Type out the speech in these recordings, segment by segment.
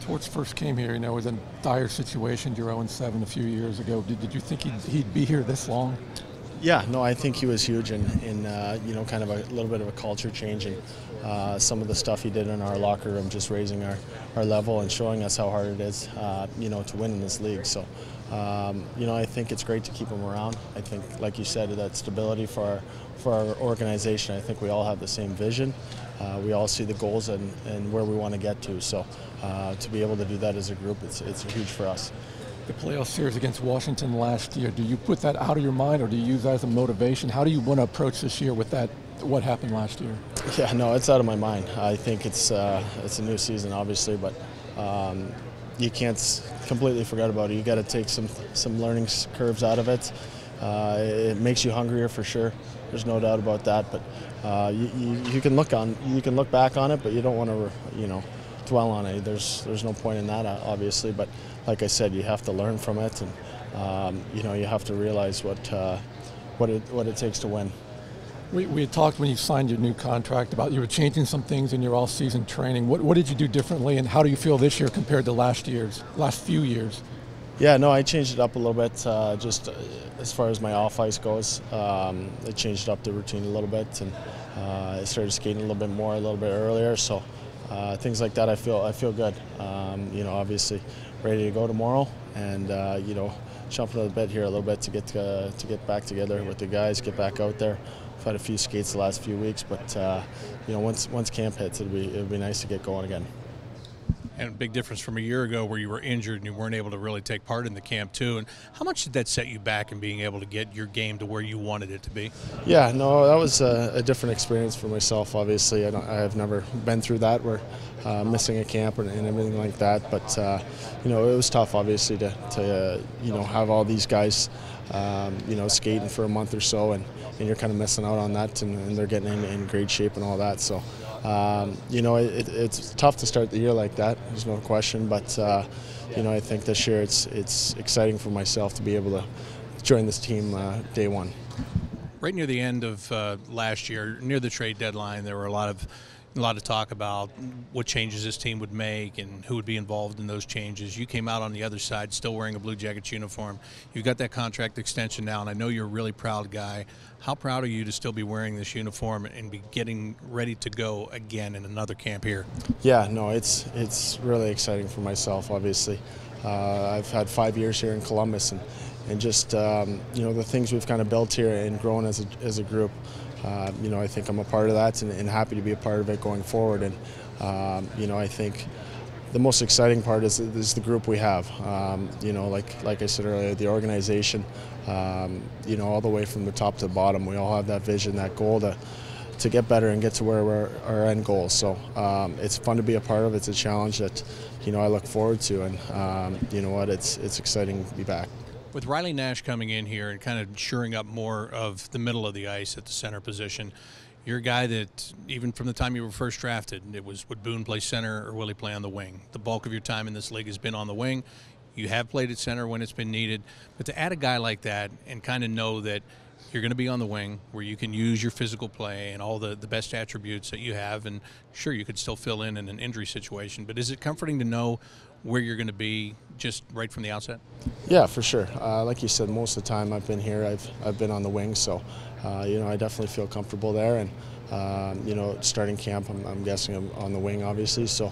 Torts first came here, it was in a dire situation. You're 0-7 a few years ago. Did you think he'd be here this long? Yeah, no, I think he was huge in kind of a little bit of a culture change, and some of the stuff he did in our locker room, just raising our level and showing us how hard it is, to win in this league. So, I think it's great to keep him around. I think, like you said, that stability for our organization. I think we all have the same vision. We all see the goals and where we want to get to. So, to be able to do that as a group, it's huge for us. The playoff series against Washington last year, do you put that out of your mind or do you use that as a motivation? How do you want to approach this year with that, what happened last year? Yeah, no, it's out of my mind. I think it's a new season, obviously, but you can't completely forget about it. You got to take some learning curves out of it. It makes you hungrier for sure. There's no doubt about that. But you can look back on it, but you don't want to, dwell on it. There's no point in that, obviously. But like I said, you have to learn from it, and you have to realize what it takes to win. We had talked when you signed your new contract about you were changing some things in your all-season training. What did you do differently, and how do you feel this year compared to last few years? Yeah, no, I changed it up a little bit, just as far as my off-ice goes. I changed up the routine a little bit, and I started skating a little bit more, a little bit earlier. So things like that, I feel good. Obviously ready to go tomorrow, and jumping on the bed here a little bit to get back together with the guys, get back out there. I've had a few skates the last few weeks, but once camp hits, it'll be nice to get going again. And a big difference from a year ago where you were injured and you weren't able to really take part in the camp too. And how much did that set you back in being able to get your game to where you wanted it to be? Yeah, no, that was a different experience for myself. Obviously, I have never been through that, where missing a camp and everything like that. But it was tough, obviously, to have all these guys skating for a month or so, and you're kind of missing out on that, and they're getting in great shape and all that. So. It's tough to start the year like that. There's no question, but I think this year it's exciting for myself to be able to join this team day one. Right near the end of last year, near the trade deadline, there were a lot of talk about what changes this team would make and who would be involved in those changes. You came out on the other side still wearing a Blue Jackets uniform. You've got that contract extension now, and I know you're a really proud guy. How proud are you to still be wearing this uniform and be getting ready to go again in another camp here? Yeah, no, it's really exciting for myself, obviously. I've had 5 years here in Columbus, and just the things we've kind of built here and grown as a group. I think I'm a part of that, and happy to be a part of it going forward. And I think the most exciting part is the group we have. Like I said earlier, the organization. All the way from the top to the bottom, we all have that vision, that goal to get better and get to where we're our end goal. So it's fun to be a part of. It's a challenge that I look forward to, and it's exciting to be back. With Riley Nash coming in here and kind of shoring up more of the middle of the ice at the center position, you're a guy that, even from the time you were first drafted, it was would Boone play center or will he play on the wing? The bulk of your time in this league has been on the wing. You have played at center when it's been needed. But to add a guy like that and kind of know that you're going to be on the wing where you can use your physical play and all the best attributes that you have, and sure, you could still fill in an injury situation, but is it comforting to know where you're going to be just right from the outset? Yeah, for sure. Like you said, most of the time I've been here, I've been on the wing, so I definitely feel comfortable there. And starting camp, I'm guessing I'm on the wing, obviously. So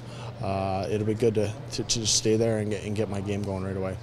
it'll be good to just stay there and get my game going right away.